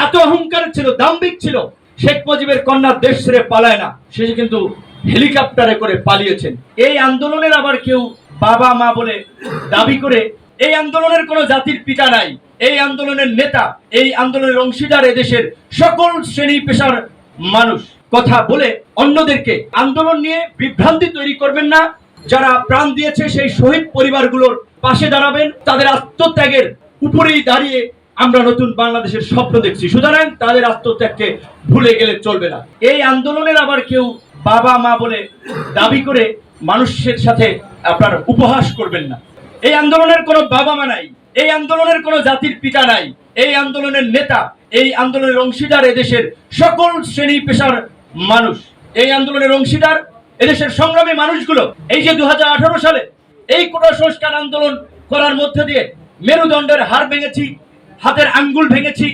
এত অহংকার ছিল, দাম্ভিক ছিল। শেখ মুজিবের কন্যা দেশ ছেড়ে পালায় না, সে কিন্তু হেলিকপ্টারে করে পালিয়েছেন। এই আন্দোলনের আবার কেউ বাবা মা বলে দাবি করে। এই আন্দোলনের কোনো জাতির পিতা নাই, এই আন্দোলনের নেতা, এই আন্দোলনের অংশীদার এদেশের সকল শ্রেণী পেশার মানুষ কথা বলে অন্যদেরকে আন্দোলন নিয়ে বিভ্রান্তি তৈরি করবেন না। যারা প্রাণ দিয়েছে সেই শহীদ পরিবারগুলোর পাশে দাঁড়াবেন, তাদের আত্মত্যাগের উপরেই দাঁড়িয়ে আমরা নতুন বাংলাদেশের স্বপ্ন দেখছি। সুতরাং তাদের আত্মত্যাগকে ভুলে গেলে চলবে না। এই আন্দোলনের আবার কেউ বাবা মা বলে দাবি করে মানুষের সাথে আপনার উপহাস করবেন না। এই আন্দোলনের কোনো বাবা মা নাই, এই আন্দোলনের কোনো জাতির পিতা নাই, এই আন্দোলনের নেতা, এই আন্দোলনের অংশীদার এদেশের সকল শ্রেণী পেশার মানুষ, এই আন্দোলনের অংশীদার এদেশের সংগ্রামী মানুষগুলো। এই যে 2018 সালে এই কোটা সংস্কার আন্দোলন করার মধ্যে দিয়ে মেরুদণ্ডের হাড় ভেঙেছি, হাতের আঙ্গুল ভেঙেছি,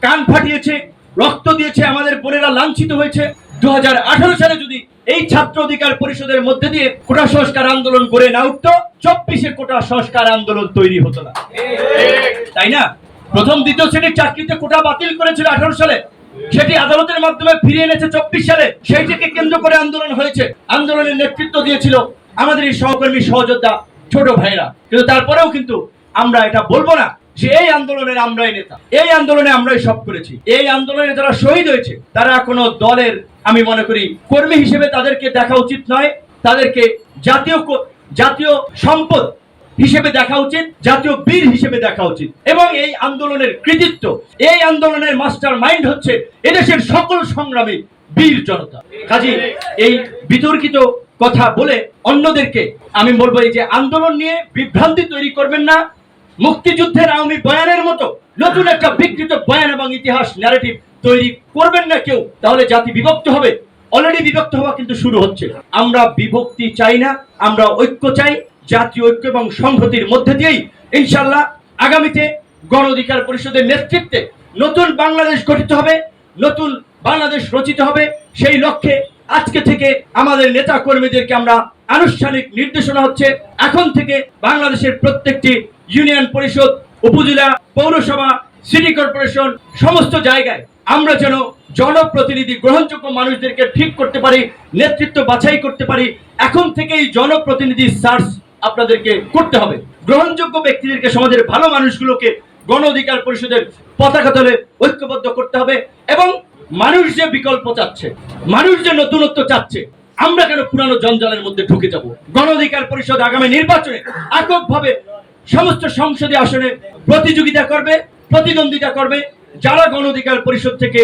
কান ফাটিয়েছে, রক্ত দিয়েছে, আমাদের বোনেরা লাঞ্ছিত হয়েছে। 2018 সালে যদি এই ছাত্র অধিকার পরিষদের মধ্যে দিয়ে কোটা সংস্কার আন্দোলন গড়ে না উঠতো, 24-এ কোটা সংস্কার আন্দোলন তৈরি হতো না, তাই না? প্রথম দ্বিতীয় শ্রেণীর চাকরিতে কোটা বাতিল করেছিল 18 সালে, সেটি আদালতের মাধ্যমে ফিরিয়ে এনেছে 24 সালে। সেইটিকে কেন্দ্র করে আন্দোলন হয়েছে। আন্দোলনের নেতৃত্ব দিয়েছিল আমাদের এই সহকর্মী সহযোদ্ধা ছোট ভাইরা। কিন্তু তারপরেও কিন্তু আমরা এটা বলবো না যে এই আন্দোলনের আমরাই নেতা, এই আন্দোলনে আমরাই সব করেছি। এই আন্দোলনে যারা শহীদ হয়েছে তারা কোনো দলের, আমি মনে করি, কর্মী হিসেবে তাদেরকে দেখা উচিত নয়। তাদেরকে জাতীয় সম্পদ হিসেবে দেখা উচিত, জাতীয় বীর হিসেবে দেখা উচিত। এবং এই আন্দোলনের কৃতিত্ব, এই আন্দোলনের মাস্টার মাইন্ড হচ্ছে এদেশের সকল সংগ্রামী বীর জনতা। কাজী এই বিতর্কিত কথা বলে অন্যদেরকে আমি বলবো, এই যে আন্দোলন নিয়ে বিভ্রান্তি তৈরি করবেন না। মুক্তিযুদ্ধের আওয়ামী বয়ানের মতো নতুন একটা বিকৃত বয়ান এবং ইতিহাস ন্যারেটিভ তৈরি করবেন না কেউ, তাহলে জাতি বিভক্ত হবে। অলরেডি বিভক্ত হওয়া কিন্তু শুরু হচ্ছে। আমরা বিভক্তি চাই না, আমরা ঐক্য চাই। জাতীয় ঐক্য এবং সংহতির মধ্যে দিয়েই ইনশাআল্লাহ আগামীতে গণ অধিকার পরিষদের নেতৃত্বে নতুন বাংলাদেশ গঠিত হবে, নতুন বাংলাদেশ রচিত হবে। সেই লক্ষ্যে আজকে থেকে আমাদের নেতা কর্মীদেরকে আমরা আনুষ্ঠানিক নির্দেশনা হচ্ছে, এখন থেকে বাংলাদেশের প্রত্যেকটি ইউনিয়ন পরিষদ, উপজেলা, পৌরসভা, সিটি কর্পোরেশন, সমস্ত জায়গায় আমরা যেন জনপ্রতিনিধি, গ্রহণযোগ্য মানুষদেরকে ঠিক করতে পারি, নেতৃত্ব বাছাই করতে পারি। এখন থেকেই জনপ্রতিনিধি সার্চ আপনাদেরকে করতে হবে। গ্রহণযোগ্য ব্যক্তিদেরকে, সমাজের ভালো মানুষগুলোকে গণ অধিকার পরিষদের পতাকা তলে ঐক্যবদ্ধ করতে হবে। এবং মানুষ যে বিকল্প চাচ্ছে, মানুষ যে নতুনত্ব চাচ্ছে, আমরা কেন পুরানো জঞ্জালের মধ্যে ঢুকে যাব? গণ অধিকার পরিষদ আগামী নির্বাচনে এককভাবে সমস্ত সংসদীয় আসনে প্রতিযোগিতা করবে, প্রতিদ্বন্দ্বিতা করবে। যারা গণ অধিকার পরিষদ থেকে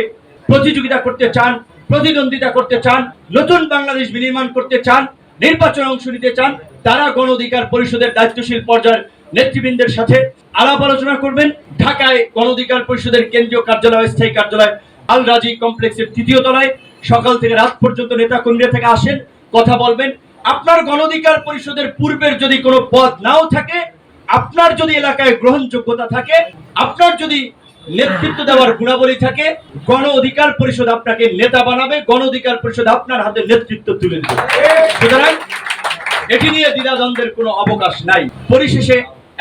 প্রতিযোগিতা করতে চান, প্রতিদ্বন্দ্বিতা করতে চান, নতুন বাংলাদেশ বিনির্মাণ করতে চান, নির্বাচনে অংশ নিতে চান, তারা গণ অধিকার পরিষদের দায়িত্বশীল পর্যায়ের নেতৃবৃন্দের সাথে আলাপ আলোচনা করবেন। ঢাকায় গণ অধিকার পরিষদের কেন্দ্রীয় কার্যালয়, স্থায়ী কার্যালয় আল রাজি কমপ্লেক্সের 3য় তলায় সকাল থেকে রাত পর্যন্ত নেতা কর্মীরা থেকে আসেন, কথা বলবেন। আপনার গণ অধিকার পরিষদের পূর্বের যদি কোনো পদ নাও থাকে, আপনার যদি এলাকায় গ্রহণযোগ্যতা থাকে, আপনার যদি নেতৃত্ব দেওয়ার গুণাবলী থাকে, গণ অধিকার পরিষদ আপনাকে নেতা বানাবে, গণ অধিকার পরিষদ আপনার হাতে নেতৃত্ব তুলে দেবে। সুতরাং এটি নিয়ে দ্বিধাদ্বন্দ্বের কোনো অবকাশ নাই। পরিশেষে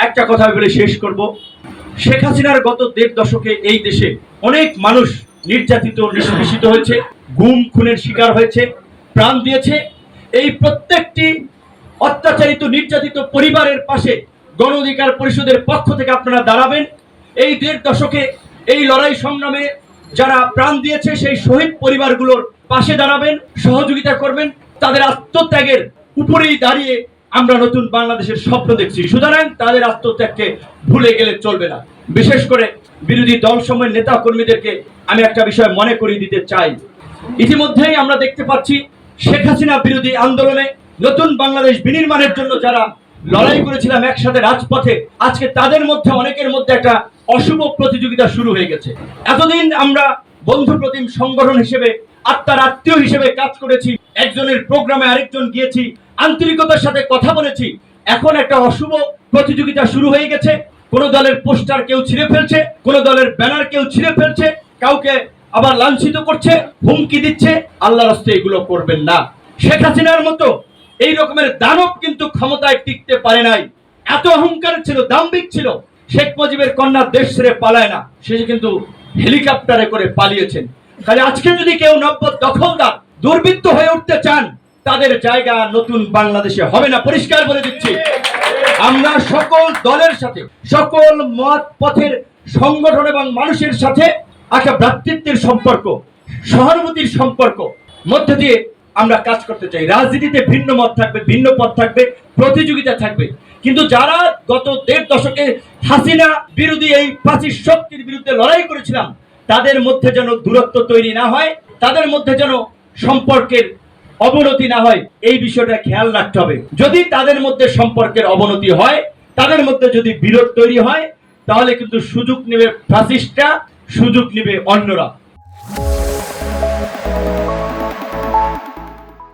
একটা কথা বলে শেষ করব। শেখ হাসিনার গত 1.5 দশকে এই দেশে অনেক মানুষ নির্যাতিত, নিষ্পেষিত হয়েছে, গুম খুনের শিকার হয়েছে, প্রাণ দিয়েছে। এই প্রত্যেকটি অত্যাচারিত, নির্যাতিত পরিবারের পাশে গণ অধিকার পরিষদের পক্ষ থেকে আপনারা দাঁড়াবেন। এই 1.5 দশকে এই লড়াই সংগ্রামে যারা প্রাণ দিয়েছে সেই শহীদ পরিবারগুলোর পাশে দাঁড়াবেন, সহযোগিতা করবেন। তাদের আত্মত্যাগের উপরেই দাঁড়িয়ে আমরা নতুন বাংলাদেশের স্বপ্ন দেখছি। সুতরাং তাদের আত্মত্যাগকে ভুলে গেলে চলবে না। বিশেষ করে বিরোধী দল সময়ের নেতা কর্মীদেরকে আমি একটা বিষয় মনে করিয়ে দিতে চাই। ইতিমধ্যেই আমরা দেখতে পাচ্ছি শেখ হাসিনা বিরোধী আন্দোলনে, নতুন বাংলাদেশ বিনির্মাণের জন্য যারা লড়াই করেছিলাম একসাথে রাজপথে, আজকে তাদের মধ্যে অনেকের মধ্যে একটা অশুভ প্রতিযোগিতা শুরু হয়ে গেছে। এতদিন আমরা বন্ধু প্রতিম সংগঠন হিসেবে, আত্মার আত্মীয় হিসেবে কাজ করেছি, একজনের প্রোগ্রামে আরেকজন গিয়েছি, আন্তরিকতার সাথে কথা বলেছি। এখন একটা অশুভ প্রতিযোগিতা শুরু হয়ে গেছে। কোন দলের পোস্টার কেউ ছিঁড়ে ফেলছে, কোন দলের ব্যানার কেউ ছিঁড়ে ফেলছে, কাউকে আবার লাঞ্ছিত করছে, হুমকি দিচ্ছে। আল্লাহর রাস্তে এগুলো করবেন না। শেখ হাসিনার মতো এই রকমের দানব কিন্তু ক্ষমতায় টিকতে পারে নাই। এত অহংকার ছিল, দাম্ভিক ছিল। শেখ মুজিবের কন্যা দেশ ছেড়ে পালায় না, সে কিন্তু হেলিকপ্টারে করে পালিয়েছেন। তাহলে আজকে যদি কেউ নব্য দখলদার দুর্বৃত্ত হয়ে উঠতে চান, তাদের জায়গা নতুন বাংলাদেশে হবে না, পরিষ্কার বলে দিচ্ছি। আমরা সকল দলের সাথে, সকল মত পথের সংগঠন এবং মানুষের সাথে একটা ভ্রাতৃত্বের সম্পর্ক, সহানুভূতির সম্পর্ক মধ্যে দিয়ে আমরা কাজ করতে চাই। রাজনীতিতে ভিন্ন মত থাকবে, ভিন্ন পথ থাকবে, প্রতিযোগিতা থাকবে, কিন্তু যারা গত 1.5 দশকে হাসিনা বিরোধী এই ফাসিস্ট শক্তির বিরুদ্ধে লড়াই করেছিলাম, তাদের মধ্যে যেন দূরত্ব তৈরি না হয়, তাদের মধ্যে যেন সম্পর্কের অবনতি না হয়, এই বিষয়টা খেয়াল রাখতে হবে। যদি তাদের মধ্যে সম্পর্কের অবনতি হয়, তাদের মধ্যে যদি বিরোধ তৈরি হয়, তাহলে কিন্তু সুযোগ নেবে ফাসিস্টরা, সুযোগ নেবে অন্যরা।